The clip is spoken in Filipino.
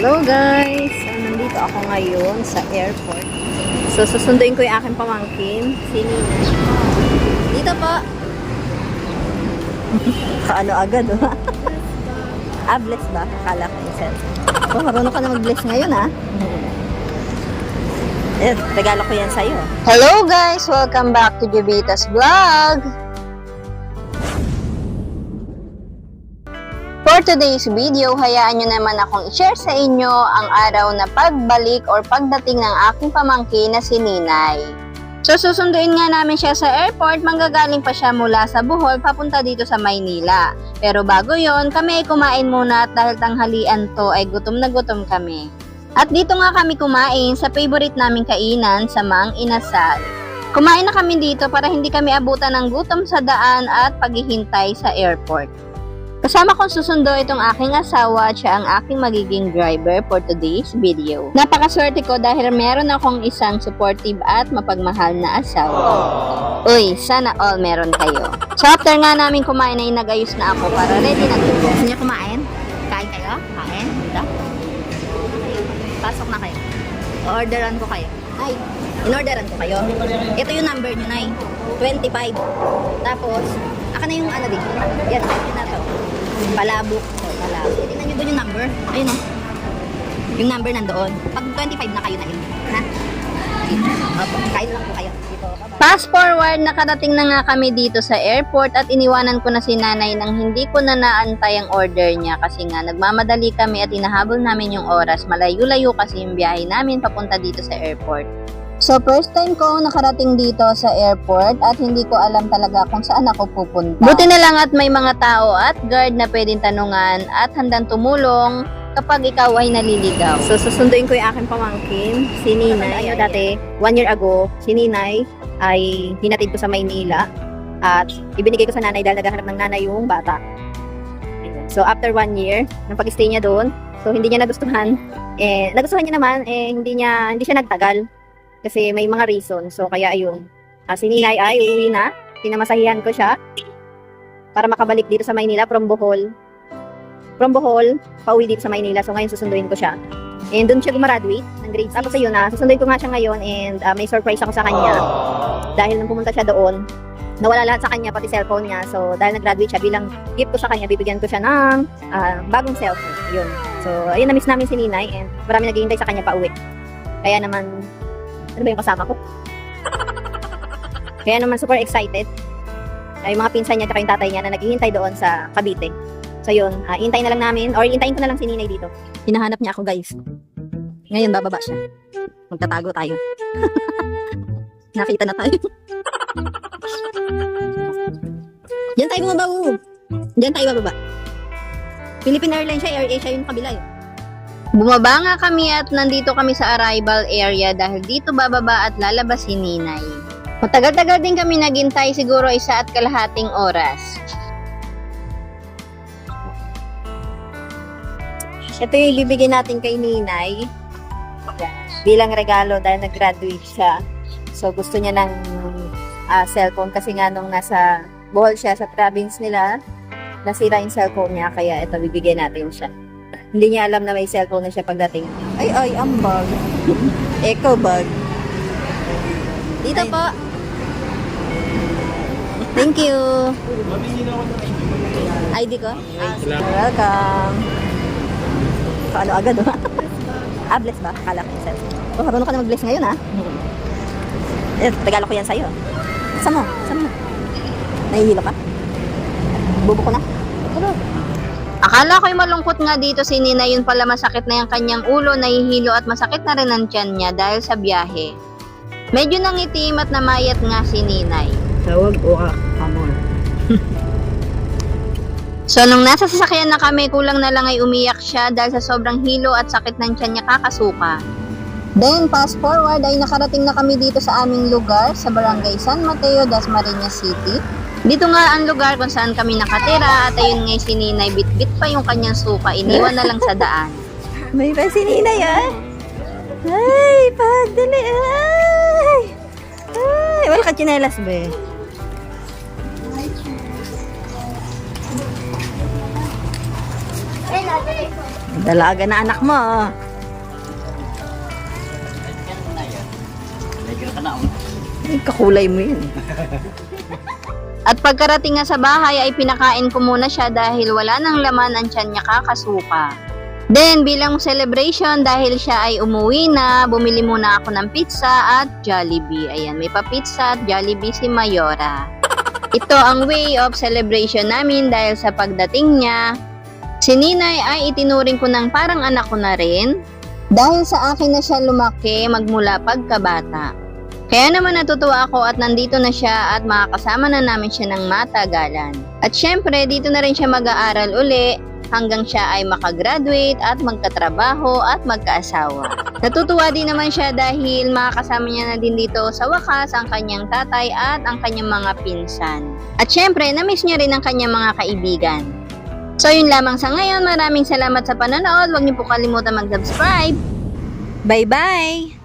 Hello guys! So, nandito ako ngayon sa airport. So, susunduin ko yung aking pamangkin. Si Nina. Dito po! Kaano agad, oh? Bless ba? Akala ko yung cellphone. Oh, marunong ka na mag-bless ngayon, ha? Regalo ko yan sa'yo. Hello guys! Welcome back to Jovita's Vlog! For today's video, hayaan nyo naman akong i-share sa inyo ang araw na pagbalik or pagdating ng aking pamangkin na si Ninay. So susunduin nga namin siya sa airport, manggagaling pa siya mula sa Bohol papunta dito sa Maynila. Pero bago yon, kami ay kumain muna at dahil tanghalian to ay gutom na gutom kami. At dito nga kami kumain sa favorite naming kainan sa Mang Inasal. Kumain na kami dito para hindi kami abutan ng gutom sa daan at paghihintay sa airport. Kasama kong susundo itong aking asawa at siya ang aking magiging driver for today's video. Napakaswerte ko dahil meron akong isang supportive at mapagmahal na asawa. Uy, sana all meron kayo. So after nga namin kumain ay nag-ayos na ako para ready na dito. Gusto niyo kumain? Kain kayo? Kain? Dito? Pasok na kayo. Orderan ko kayo. Ay, in-orderan ko kayo. Ito yung number nyo, Nay. 25. Tapos, aka na yung ano dito. Yan, yun na to. Palabok. So, palabok. Tingnan nyo doon yung number. Ayun o. Yung number nandoon. Pag 25 na kayo na yun. Ha? Dito. Opo. Kain lang po kayo. Dito. Fast forward, nakarating na nga kami dito sa airport at iniwanan ko na si nanay nang hindi ko na naantay ang order niya kasi nga nagmamadali kami at inahabol namin yung oras. Malayo-layo kasi yung biyahe namin papunta dito sa airport. So first time ko nakarating dito sa airport at hindi ko alam talaga kung saan ako pupunta. Buti na lang at may mga tao at guard na pwedeng tanungan at handang tumulong kapag ikaw ay naliligaw. So, susunduin ko yung aking pamangkin, si Ninay. Ano, dati, 1 year ago, si Ninay ay hinatid ko sa Maynila at ibinigay ko sa nanay dahil naghahanap ng nanay yung bata. So, after 1 year, ng pag-stay niya doon, so hindi niya nagustuhan. Nagustuhan niya naman, hindi siya nagtagal. Kasi may mga reason. So, kaya ayun. Si Ninay ay uuwi na. Pinamasahihan ko siya para makabalik dito sa Maynila from Bohol. From Bohol, pauwi dito sa Maynila. So, ngayon susunduin ko siya. And doon siya gumraduate ng grades. Tapos ayun na, susunduin ko nga siya ngayon and may surprise ako sa kanya. Dahil nung pumunta siya doon, nawala lahat sa kanya, pati cellphone niya. So, dahil nag-graduate siya, bilang gift ko sa kanya, bibigyan ko siya ng bagong cellphone. Yun. So, ayun, na-miss namin si Ninay and marami naghihintay sa kanya pauwi. Kaya naman, ano ba yung kasama ko? Kaya naman super excited. Ay mga pinsan niya at yung tatay niya na naghihintay doon sa Cavite. So yun, hintayin na lang namin or hintayin ko na lang si Ninay dito. Hinahanap niya ako guys. Ngayon bababa siya. Magtatago tayo. Nakita na tayo. Diyan tayo bumaba. Diyan tayo bababa. Philippine Airlines siya, Air Asia yung kabila eh. Bumaba nga kami at nandito kami sa arrival area dahil dito bababa at lalabas si Ninay. Matagal-tagal din kami naghintay, siguro 1.5 oras. Ito yung ibibigay natin kay Ninay bilang regalo dahil nag-graduate siya. So gusto niya ng cellphone kasi nga nung nasa Bohol siya sa province nila, nasira yung cellphone niya kaya ito bibigyan natin siya. Hindi niya alam na may cellphone na siya pagdating. Ay, ang bag. Eco bag. Dito po. Thank you. ID ko? Welcome. Paano agad, oh? Bless ba? Akala ko yung cellphone. Oh, marunong ka na mag-bless ngayon, ha? Regalo ko yan sa'yo. Sama mo. Nahihilo ka? Bubo ko na. Hello. Akala ko'y malungkot nga dito si Ninay, yun pala masakit na yung kanyang ulo, nahihilo at masakit na rin ang tiyan niya dahil sa biyahe. Medyo nangitim at namayat nga si Ninay. Tawag o amor. So nung nasa sasakyan na kami, kulang na lang ay umiyak siya dahil sa sobrang hilo at sakit ng tiyan niya kakasuka. Then fast forward ay nakarating na kami dito sa aming lugar sa Barangay San Mateo, Dasmariñas City. Dito nga ang lugar kung saan kami nakatira at ayun nga si Ninay, bit-bit pa yung kanyang suka, iniwan na lang sa daan. May pa si Ninay, ah. Ay, pagdali, ay. Ay, wala ka tsinelas, be. Dalaga na anak mo. Ay, kakulay mo yun. At pagkarating nga sa bahay ay pinakain ko muna siya dahil wala nang laman ang tiyan niya kakasuka. Then bilang celebration dahil siya ay umuwi na, bumili muna ako ng pizza at Jollibee. Ayan, may pa-pizza at Jollibee si Mayora. Ito ang way of celebration namin dahil sa pagdating niya, si Ninay ay itinuring ko ng parang anak ko na rin dahil sa akin na siya lumaki magmula pagkabata. Kaya naman natutuwa ako at nandito na siya at makakasama na namin siya ng matagalan. At syempre, dito na rin siya mag-aaral uli hanggang siya ay makagraduate at magkatrabaho at magkaasawa. Natutuwa din naman siya dahil makakasama niya na din dito sa wakas ang kanyang tatay at ang kanyang mga pinsan. At syempre, na-miss niya rin ang kanyang mga kaibigan. So yun lamang sa ngayon, maraming salamat sa panonood. Huwag niyo po kalimutan mag-subscribe. Bye-bye!